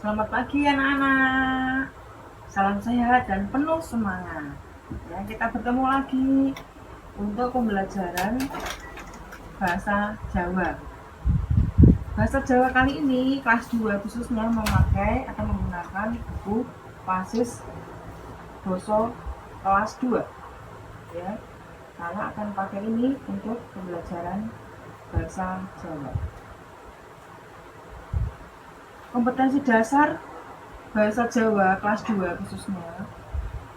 Selamat pagi anak-anak. Salam sehat dan penuh semangat. Ya, kita bertemu lagi untuk pembelajaran bahasa Jawa. Bahasa Jawa kali ini kelas 2 khususnya memakai atau menggunakan buku Basis Basa kelas 2. Ya. Karena akan pakai ini untuk pembelajaran bahasa Jawa. Kompetensi dasar bahasa Jawa kelas 2 khususnya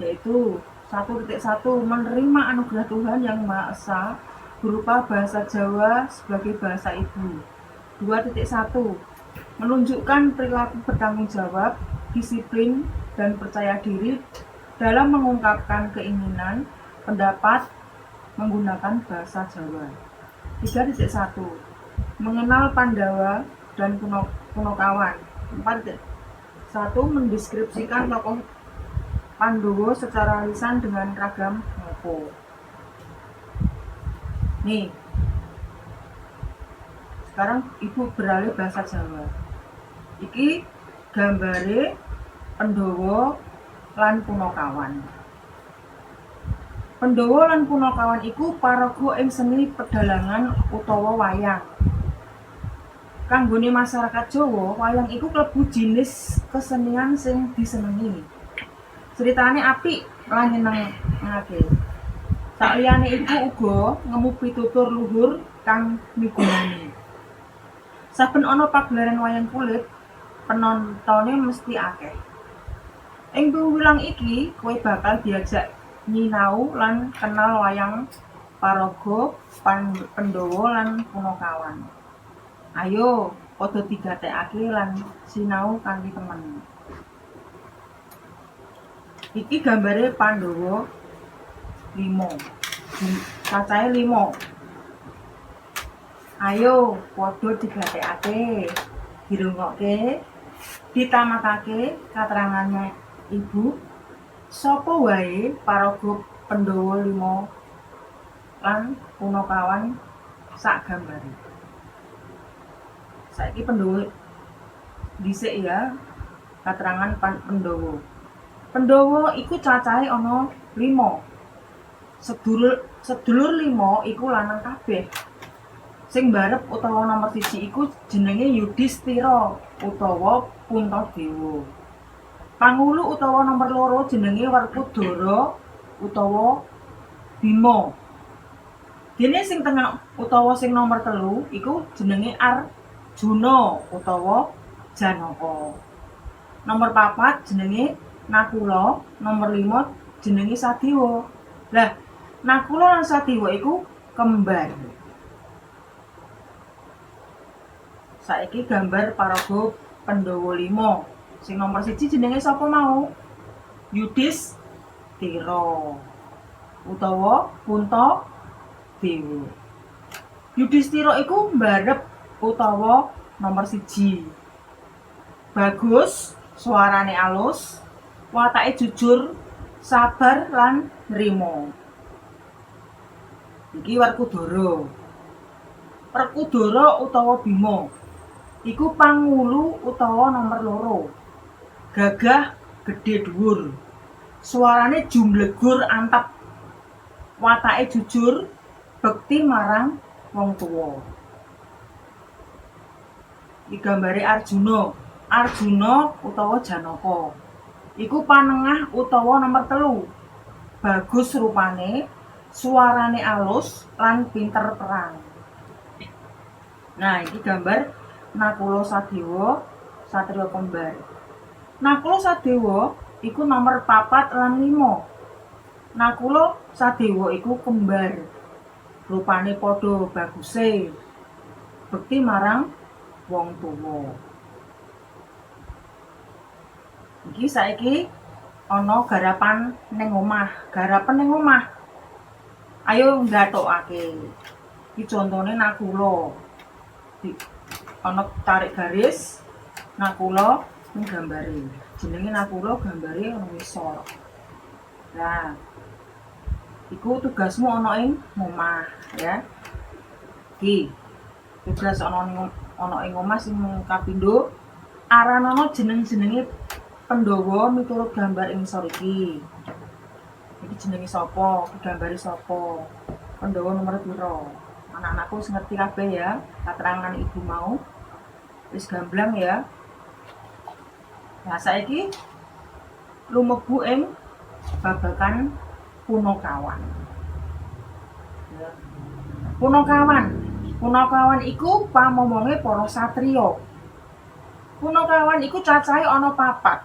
yaitu 1.1 menerima anugerah Tuhan yang Maha Esa berupa bahasa Jawa sebagai bahasa ibu. 2.1 menunjukkan perilaku bertanggung jawab, disiplin, dan percaya diri dalam mengungkapkan keinginan, pendapat menggunakan bahasa Jawa. 3.1 mengenal Pandawa dan Punokawan. 4.1 mendeskripsikan tokoh Pandowo secara lisan dengan ragam ngopo. Nih, sekarang ibu beralih bahasa Jawa. Iki gambare Pandhawa lan Punokawan. Pandhawa lan Punokawan iku paraga ing seni pedhalangan utawa wayang. Kanggone masyarakat Jawa, wayang iku klebu jinis kesenian sing disenengi. Ceritane apik lan nyenengake. Sakliyane iku uga ngemu pitutur luhur kang migunani. Saben ana pagelaran wayang kulit, penontone mesti akeh. Ing piwulang iki, kowe bakal diajak nyinau lan kenal wayang paraga Pandhawa lan Punokawan. Ayo padha digatekake lan sinau kanthi temen. Iki gambare Pandhawa 5. Cacahe 5. Ayo padha digatekake, dirungokke, ditamakake katerangane Ibu. Sapa wae paraga Pandhawa 5 lan Punokawan sak gambare. Saiki Pandhawa dhisik ya, katerangan Pandhawa. Pandhawa iku cacahe ana 5. Sedulur 5 iku lanang kabeh. Sing mbarep utawa nomor 1 iku jenenge Yudhistira utawa Puntadewa. Pangulu utawa nomor 2 jenenge Werkudara utawa Bima. Dene sing tengah utawa sing nomor 3 iku jenenge Arjuna utawa Janaka. Nomor 4 jenenge Nakula, nomor 5 jenenge Sadewa. Lah, Nakula lan Sadewa iku kembar. Saiki gambar paraga Pandhawa 5. Sing nomor 1 jenenge sapa mau? Yudhistira utawa Puntadewa. Yudhistira iku mbarep utawa nomor 1. Bagus, suarane alus, watake jujur, sabar lan nrimo. Iki Werkudara. Werkudara utawa Bima iku pangulu utawa nomor 2. Gagah, gedhe dhuwur. Suarane jumblegur antep. Watake jujur, bekti marang wong tuwa. Iki gambare Arjuna. Arjuna utawa Janaka iku panengah utawa nomor 3. Bagus rupane, suarane alus lan pinter perang. Nah, iki gambar Nakula Sadewa, satriya kembar. Nakula Sadewa iku nomor 4 lan 5. Nakula Sadewa iku kembar. Rupane padha baguse. Bekti marang wong tuwa. Iki saiki ana garapan ning omah. Garapan ning omah. Ayo nggathokake. Iki contone Nakula. Ana tarik garis Nakula ning gambare. Jenenge Nakula gambare ana ngisor. Nah, iku tugasmu ana ing omah ya. Iki tugas ana ing omah sing kapindho Aranono jeneng-jenenge Pandhawa miturut gambar ing ngisor iki. Iki jenenge sapa? Digambari sapa? Pandhawa nomor pira? Anak-anakku wis ngerti kabeh ya, katerangan ibu mau. Wis gamblang ya. Nah, saiki lumebu ing babagan Punakawan. Ya. Punakawan iku pamomonge para satriya. Punakawan iku cacahe ana 4.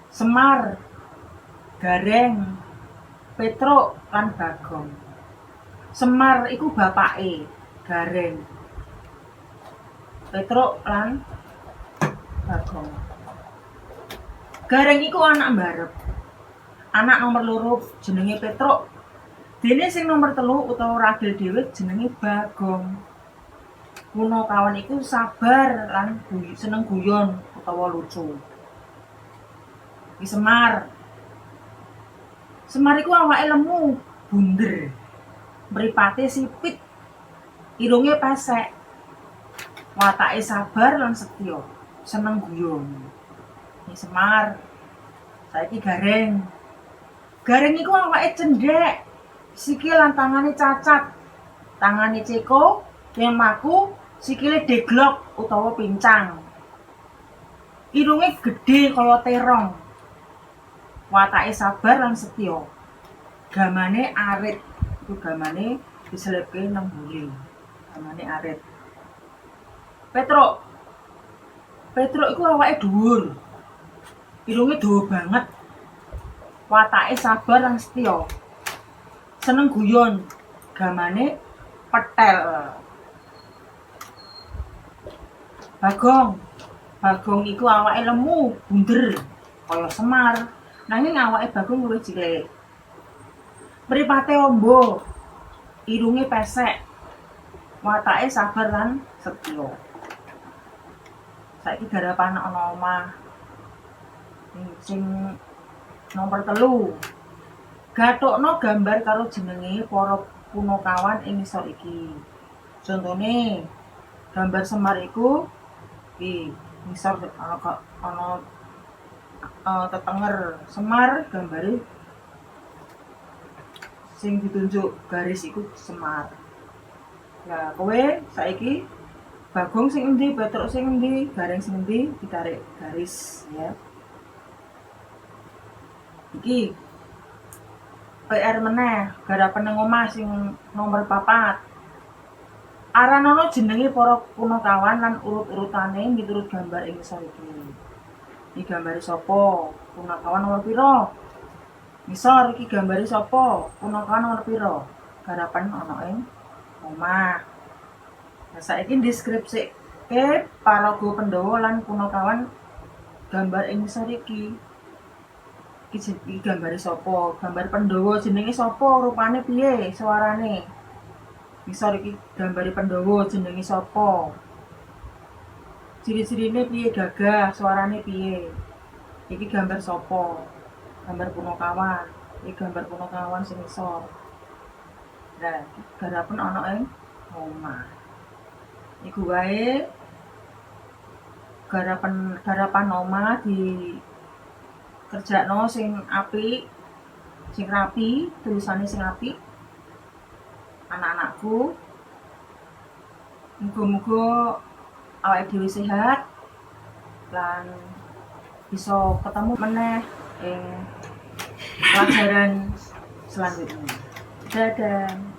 Semar, Gareng, Petruk lan Bagong. Semar iku bapake Gareng, Petruk lan Bagong. Gareng iku anak mbarep. Anak nomor 2 jenenge Petruk. Dene sing nomor 3 utawa ragil dhewe jenenge Bagong. Punakawan iku sabar lan seneng guyon utawa lucu. Iki Semar. Semar iku awake lemu, bunder. Mripate sipit. Irunge pesek. Watake sabar lan setya, seneng guyon. Iki Semar. Saiki Gareng. Gareng iku awake cendhek. Sikil lan tangane cacat. Tangane ceko, yen mlaku sikile deglok utawa pincang. Irunge gedhe kaya terong. Watake sabar lan setya. Gamane arit. Iku gamane diselipke nang mburi. Gamane arit. Petruk. Petruk iku awake dhuwur. Irunge dawa banget. Watake sabar lan setya. Seneng guyon. Gamane petel. Bagong. Bagong iku awake lemu, bunder kaya Semar. Nanging awake Bagong luwih cilik. Mripate amba. Irunge pesek. Watake sabar lan setya. Saiki garapan ana omah. Sing nomor 3. Gathukno gambar karo jenenge para Punakawan ing ngisor iki. Contone gambar Semar iku iki ngisor ana tetenger Semar, gambare sing ditunjuk garis iku Semar. Lah kowe saiki Bagong sing endi, Petruk sing endi, Gareng sing endi, ditarik garis ya. Iki PR meneh, garapan nang omah sing nomor 4. Aranono jenenge para Punakawan lan urut-urutane miturut gambar ing ngisor iki. Iki gambare sapa? Punakawan nomor pira? Ngisor iki gambare sapa? Punakawan nomor pira? Garapan ana ing omah. Nah, saiki deskripsike paraga Pandhawa lan Punakawan gambar ing ngisor iki. Iki gambare sapa? Gambar Pandhawa jenenge sapa? Rupane piye? Suarane. Ngisor iki gambare Pandhawa jenenge sapa? Ciri-cirine piye? Gagah, suarane piye? Iki gambar sapa? Gambar Punakawan. Iki gambar Punakawan sing ngisor. Nah, garapan ana ing omah. Iku wae garapan omah di kerjakno sing apik, sing rapi, tulisane sing apik. Anak-anakku, muga-muga awake dhewe sehat lan bisa ketemu meneh ing pelajaran selanjutnya. Dadah.